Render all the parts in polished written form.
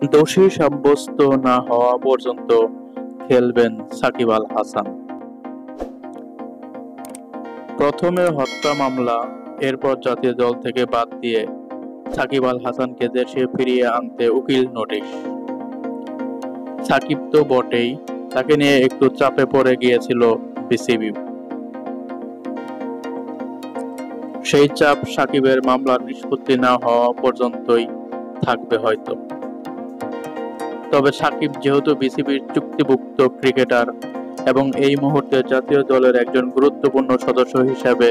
দোষী সাব্যস্ত না হওয়া পর্যন্ত খেলবেন সাকিব আল হাসান। প্রথমে হত্যা মামলা, এরপর জাতীয় দল থেকে বাদ দিয়ে সাকিব আল হাসানকে দেশে ফিরিয়ে আনতে উকিল নোটিশ। সাকিব তো বটেই, তাকে নিয়ে একটু চাপে পড়ে গিয়েছিল বিসিবি। সেই চাপ সাকিবের মামলার নিষ্পত্তি না হওয়া পর্যন্তই থাকবে হয়তো। তবে সাকিব যেহেতু বিসিবির চুক্তিভুক্ত ক্রিকেটার এবং এই মুহূর্তে জাতীয় দলের একজন গুরুত্বপূর্ণ সদস্য হিসেবে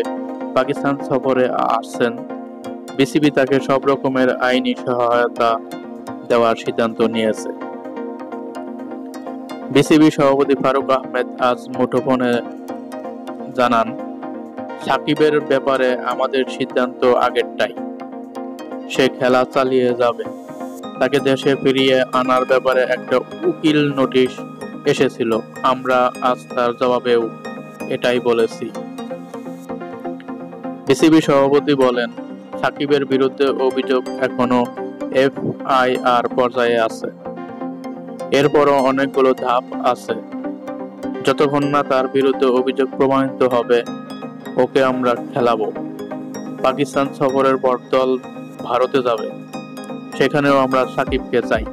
পাকিস্তান সফরে আসছেন, বিসিবি তাকে সব রকমের আইনি সহায়তা দেওয়ার সিদ্ধান্ত নিয়েছে। বিসিবি সভাপতি ফারুক আহমেদ আজ মুঠোফোনে জানান, সাকিবের ব্যাপারে আমাদের সিদ্ধান্ত আগেরটাই, সে খেলা চালিয়ে যাবে। তাকে দেশে ফিরিয়ে আনার ব্যাপারে একটা উকিল নোটিশ এসেছিল, আমরা আজ তার জবাবেও এটাই বলেছি। বিসিবি সভাপতি বলেন, সাকিবের বিরুদ্ধে অভিযোগ এখনো এফআইআর পর্যায়ে আছে, এরপরও অনেকগুলো ধাপ আছে। যতক্ষণ না তার বিরুদ্ধে অভিযোগ প্রমাণিত হবে, ওকে আমরা খেলাবো। পাকিস্তান সফরের পর দল ভারতে যাবে, সেখানেও আমরা সাকিবকে চাই।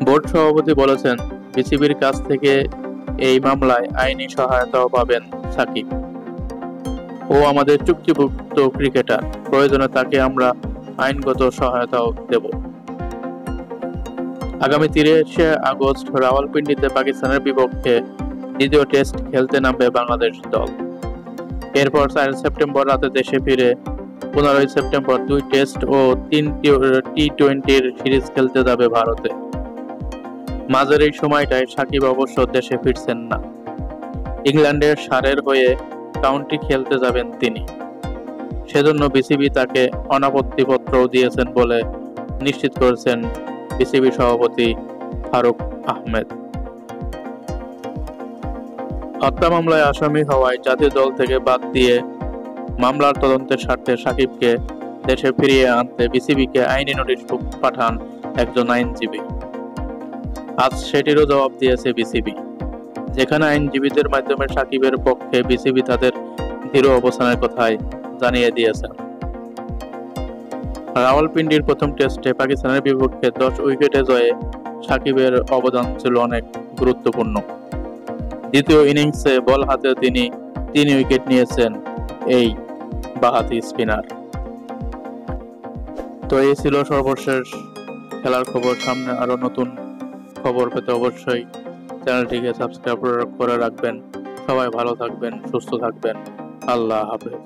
বোর্ড সভাপতি বলেছেন, বিসিবির কাছ থেকে এই মামলায় আইনি সহায়তাও পাবেন সাকিব। ও আমাদের চুক্তিভুক্ত ক্রিকেটার, প্রয়োজনে তাকে আমরা আইনগত সহায়তাও দেব। আগামী 30 আগস্ট রাওয়ালপিন্ডিতে পাকিস্তানের বিপক্ষে দ্বিতীয় টেস্ট খেলতে নামবে বাংলাদেশ দল। এরপর 4 সেপ্টেম্বর রাতে দেশে ফিরে 15 সেপ্টেম্বর 2 টেস্ট ও 3 টি-20 সিরিজ খেলতে যাবে ভারতে। মাঝের এই সময়টায় সাকিব অবশ্য দেশে ফিরছেন না, ইংল্যান্ডের সারের হয়ে কাউন্টি খেলতে যাবেন তিনি। সেজন্য বিসিবি তাকে অনাপত্তিপত্রও দিয়েছেন বলে নিশ্চিত করেছেন বিসিবি সভাপতি ফারুক আহমেদ। হত্যা মামলায় আসামি হওয়ায় জাতীয় দল থেকে বাদ দিয়ে মামলার তদন্তের স্বার্থে সাকিবকে দেশে ফিরিয়ে আনতে বিসিবিকে আইনি নোটিশ পাঠান একজন আইনজীবী। আজ সেটিরও জবাব দিয়েছে বিসিবি, যেখানে আইনজীবীদের মাধ্যমে সাকিবের পক্ষে বিসিবি তাদের দৃঢ় অবস্থানের কথাই জানিয়ে দিয়েছেন। রাওয়ালপিন্ডির প্রথম টেস্টে পাকিস্তানের বিপক্ষে 10 উইকেটে জয়ে সাকিবের অবদান ছিল অনেক গুরুত্বপূর্ণ। দ্বিতীয় ইনিংসে বল হাতে তিনি 3 উইকেট নিয়েছেন এই বাঁহাতি স্পিনার। তো এই ছিল সর্বশেষ খেলার খবর। সামনে আরো নতুন খবর পেতে অবশ্যই চ্যানেলটিকে সাবস্ক্রাইব করে রাখবেন। সবাই ভালো থাকবেন, সুস্থ থাকবেন। আল্লাহ হাফেজ।